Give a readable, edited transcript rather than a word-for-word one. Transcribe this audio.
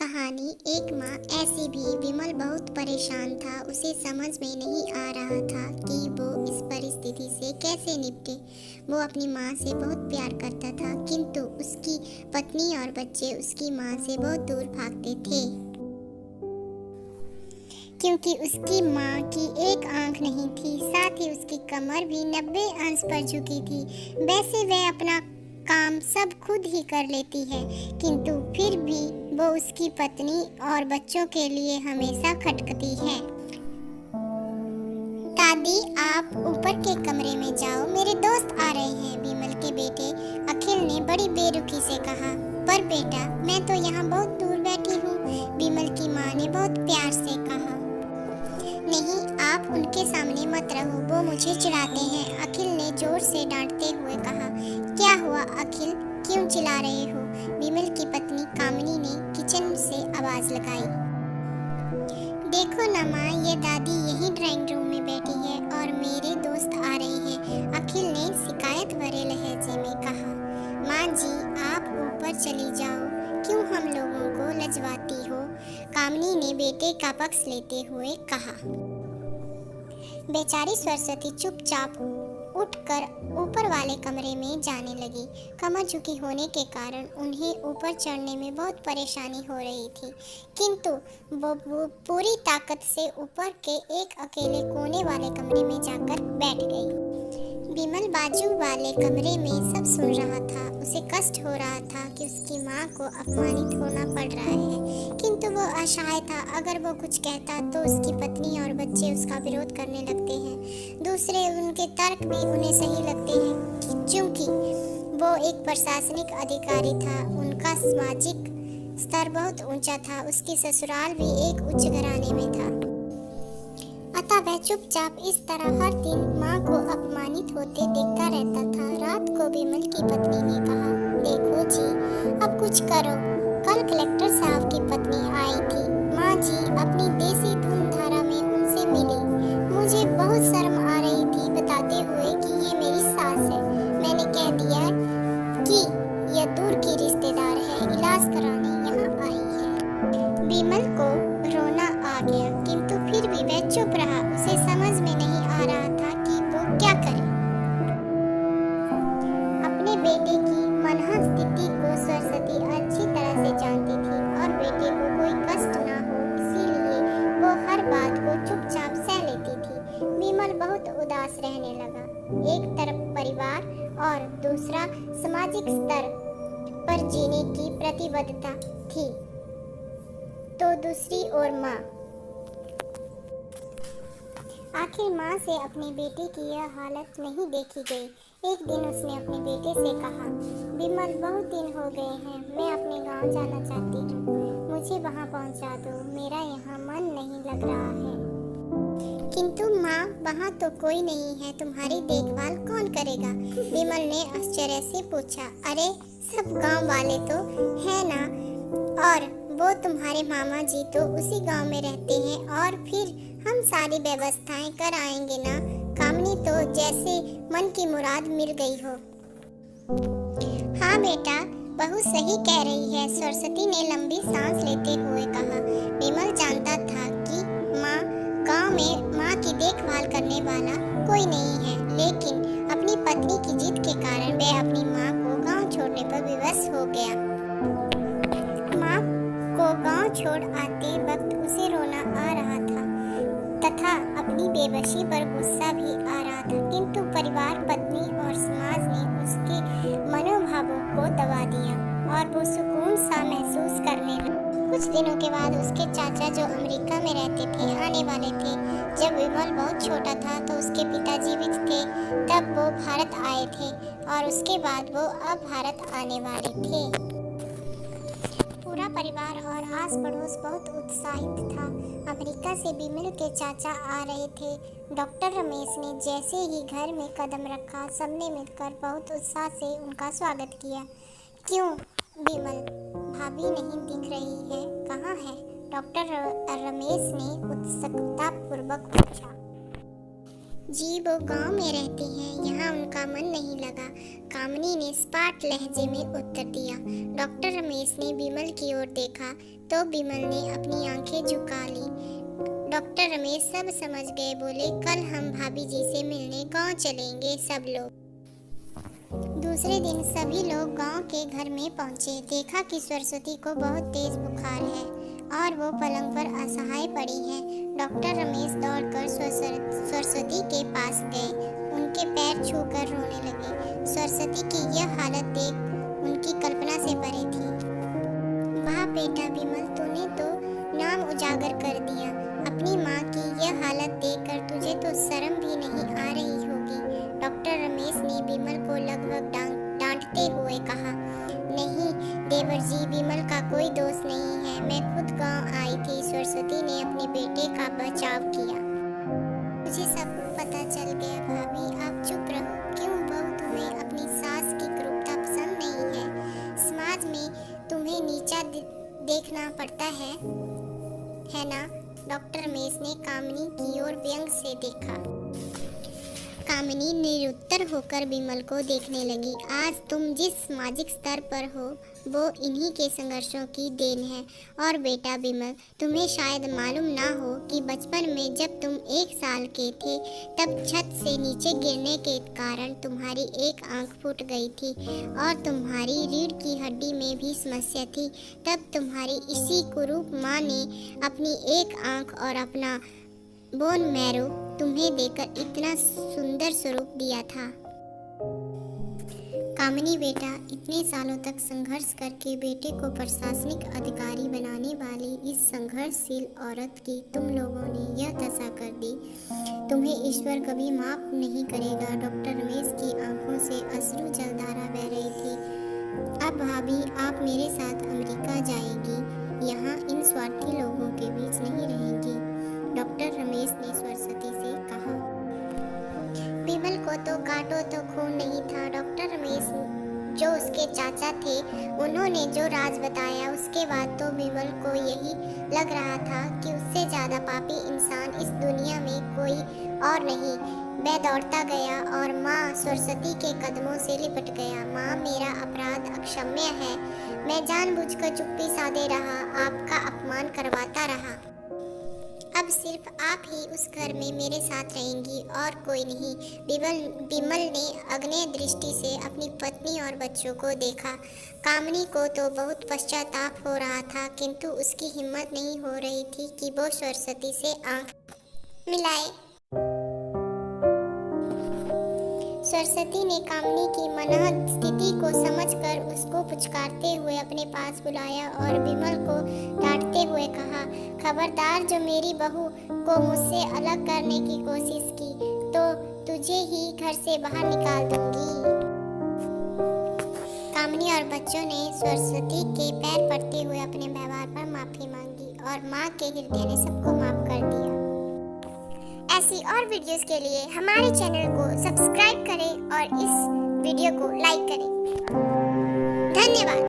कहानी। एक माँ ऐसी भी। विमल बहुत परेशान था। उसे समझ में नहीं आ रहा था कि वो इस परिस्थिति से कैसे निपटे। वो अपनी माँ से बहुत प्यार करता था, किंतु उसकी पत्नी और बच्चे उसकी माँ से बहुत दूर भागते थे, क्योंकि उसकी माँ की एक आंख नहीं थी, साथ ही उसकी कमर भी 90 अंश पर झुकी थी। वैसे वह अपना काम सब खुद ही कर लेती है, किंतु फिर भी वो उसकी पत्नी और बच्चों के लिए हमेशा खटकती है। दादी, आप ऊपर के कमरे में जाओ, मेरे दोस्त आ रहे हैं, विमल के बेटे अखिल ने बड़ी बेरुखी से कहा। पर बेटा, मैं तो यहाँ बहुत दूर बैठी हूँ, विमल की माँ ने बहुत प्यार से कहा। नहीं, आप उनके सामने मत रहो, वो मुझे चिढ़ाते हैं, अखिल ने जोर से डांटते हुए कहा। क्या हुआ अखिल, क्यों चिल्ला रहे हो? विमल की पत्नी कामिनी ने किचन से आवाज लगाई। देखो ना माँ, ये दादी यही ड्राइंग रूम में बैठी है और मेरे दोस्त आ रहे हैं, अखिल ने शिकायत भरे लहजे में कहा। माँ जी, आप ऊपर चली जाओ, क्यों हम लोगों को लजवाती हो? कामिनी ने बेटे का पक्ष लेते हुए कहा। बेचारी सरस्वती चुपचाप उठकर ऊपर वाले कमरे में जाने लगी। कमर झुकी होने के कारण उन्हें ऊपर चढ़ने में बहुत परेशानी हो रही थी, किंतु वो पूरी ताकत से ऊपर के एक अकेले कोने वाले कमरे में जाकर बैठ गई। विमल बाजू वाले कमरे में सब सुन रहा था। उसे कष्ट हो रहा था कि उसकी माँ को अपमानित होना पड़ रहा है, किंतु वो असहाय था। अगर वो कुछ कहता तो उसकी पत्नी और बच्चे उसका विरोध करने लगते हैं। दूसरे उनके तर्क भी उन्हें सही लगते हैं, क्योंकि वो एक प्रशासनिक अधिकारी था। उनका सामाजिक स्तर बहुत ऊंचा था। उसकी ससुराल भी एक उच्च घराने में था, अतः वह चुपचाप इस तरह हर दिन माँ को अपमानित होते देखता रहता था। रात को विमल की पत्नी ने कहा, देखो जी, अब कुछ करो। कल कलेक्टर साहब की पत्नी आई थी। माँ जी अपनी देसी धुन धारा में उनसे मिली। मुझे बहुत शर्म आ रही थी बताते हुए कि ये मेरी सास है। मैंने कह दिया कि यह दूर की रिश्तेदार है, इलाज कराने यहाँ आई है। विमल को रोना आ गया, किंतु फिर भी वह चुप रहा। उसे समझ में नहीं आ रहा था कि वो क्या करे। अपने बेटे की मनहा स्थिति को सरस्वती अच्छी तरह से जानती थी और बेटे को कोई कष्ट ना हो, इसीलिए वो हर बात को चुपचाप सह लेती थी। विमल बहुत उदास रहने लगा। एक तरफ परिवार और दूसरा सामाजिक स्तर पर जीने की प्रतिबद्धता थी, तो दूसरी ओर माँ। आखिर माँ से अपने बेटे की यह हालत नहीं देखी गई। एक दिन उसने अपने बेटे से कहा, विमल, बहुत दिन हो गए हैं, मैं अपने गांव जाना चाहती हूँ, मुझे वहाँ पहुँचा दो, मेरा यहाँ मन नहीं लग रहा है। किंतु माँ, वहाँ तो कोई नहीं है, तुम्हारी देखभाल कौन करेगा? विमल ने आश्चर्य से पूछा। अरे, सब गाँव वाले तो है ना, और वो तुम्हारे मामा जी तो उसी गांव में रहते हैं, और फिर हम सारी व्यवस्थाएं कर आएंगे ना। कामिनी तो जैसे मन की मुराद मिल गई हो। हाँ बेटा, बहू सही कह रही है, सरस्वती ने लंबी सांस लेते हुए कहा। विमल जानता था कि गांव में माँ की देखभाल करने वाला कोई नहीं है, लेकिन अपनी पत्नी की जिद के कारण वह अपनी माँ को गांव छोड़ने पर विवश हो गया। माँ को गांव छोड़ आते वक्त उसे रोना आ रहा था तथा अपनी बेबसी पर गुस्सा भी आ रहा था, किंतु परिवार, पत्नी और समाज ने उसके मनोभावों को दबा दिया और वो सुकून सा महसूस करने लगा। कुछ दिनों के बाद उसके चाचा, जो अमेरिका में रहते थे, आने वाले थे। जब विमल बहुत छोटा था तो उसके पिता जीवित थे, तब वो भारत आए थे और उसके बाद वो अब भारत आने वाले थे। पूरा परिवार और आस पड़ोस बहुत उत्साहित था। अमेरिका से विमल के चाचा आ रहे थे। डॉक्टर रमेश ने जैसे ही घर में कदम रखा, सबने मिलकर बहुत उत्साह से उनका स्वागत किया। क्यों विमल, भाभी नहीं दिख रही है, कहाँ है? डॉक्टर रमेश ने उत्सुकता पूर्वक पूछा। जी वो गांव में रहती हैं, यहाँ उनका मन नहीं लगा, कामनी ने स्पाट लहजे में उत्तर दिया। डॉक्टर रमेश ने विमल की ओर देखा तो विमल ने अपनी आंखें झुका ली। डॉक्टर रमेश सब समझ गए, बोले कल हम भाभी जी से मिलने गांव चलेंगे सब लोग। दूसरे दिन सभी लोग गांव के घर में पहुंचे। देखा कि सरस्वती को बहुत तेज बुखार है और वो पलंग पर असहाय पड़ी है। डॉक्टर रमेश दौड़कर सरस्वती के पास गए, उनके पैर छूकर रोने लगे। सरस्वती की यह हालत देख उनकी कल्पना से परे थी। वाह बेटा विमल, तूने तो नाम उजागर कर दिया। अपनी माँ की यह हालत देखकर तुझे तो शर्म भी नहीं आ रही होगी। डॉक्टर रमेश ने विमल को लगभग डांटते हुए कहा, नहीं देवर जी, विमल का कोई दोष नहीं है, मैं खुद गांव आई थी। सरस्वती ने अपने बेटे का बचाव किया। मुझे सब पता चल गया भाभी, आप चुप रहो। क्यों बहू, तुम्हें अपनी सास की क्रूरता पसंद नहीं है? समाज में तुम्हें नीचा देखना पड़ता है ना? डॉक्टर रमेश ने कामिनी की ओर व्यंग से देखा। कामिनी निरुत्तर होकर विमल को देखने लगी। आज तुम जिस सामाजिक स्तर पर हो वो इन्हीं के संघर्षों की देन है। और बेटा विमल, तुम्हें शायद मालूम ना हो कि बचपन में जब तुम 1 साल के थे तब छत से नीचे गिरने के कारण तुम्हारी एक आंख फूट गई थी और तुम्हारी रीढ़ की हड्डी में भी समस्या थी। तब तुम्हारी इसी कुरूप माँ ने अपनी एक आंख और अपना बोन मैरो तुम्हें देकर इतना सुंदर स्वरूप दिया था। कामिनी बेटा, इतने सालों तक संघर्ष करके बेटे को प्रशासनिक अधिकारी बनाने वाली इस संघर्षशील औरत की तुम लोगों ने यह दशा कर दी। तुम्हें ईश्वर कभी माफ नहीं करेगा। डॉक्टर रमेश की आंखों से अश्रु जलधारा बह रही थी। अब भाभी, आप मेरे साथ अमेरिका जाएगी, यहाँ इन स्वार्थी लोगों के बीच नहीं रहेंगी। डॉक्टर रमेश ने सरस्वती से कहा। विमल को तो काटो तो खून नहीं था। डॉक्टर रमेश जो उसके चाचा थे, उन्होंने जो राज बताया उसके बाद तो विमल को यही लग रहा था कि उससे ज्यादा पापी इंसान इस दुनिया में कोई और नहीं। वह दौड़ता गया और माँ सरस्वती के कदमों से लिपट गया। माँ, मेरा अपराध अक्षम्य है, मैं जानबूझकर चुप्पी साधे रहा, आपका अपमान करवाता रहा। अब सिर्फ आप ही उस घर में मेरे साथ रहेंगी और कोई नहीं। विमल ने अग्नि दृष्टि से अपनी पत्नी और बच्चों को देखा। कामिनी को तो बहुत पश्चाताप हो रहा था, किंतु उसकी हिम्मत नहीं हो रही थी कि वो सरस्वती से आंख मिलाए। सरस्वती ने कामिनी की मनह स्थिति को समझकर उसको पुचकारते हुए अपने पास बुलाया और विमल को डांटते हुए कहा, खबरदार, जो मेरी बहू को मुझसे अलग करने की कोशिश की तो तुझे ही घर से बाहर निकाल दूंगी। कामिनी और बच्चों ने सरस्वती के पैर पड़ते हुए अपने व्यवहार पर माफी मांगी और माँ के हृदय ने सबको माफ कर दिया। ऐसी और वीडियोस के लिए हमारे चैनल को सब्सक्राइब करें और इस वीडियो को लाइक करें। धन्यवाद।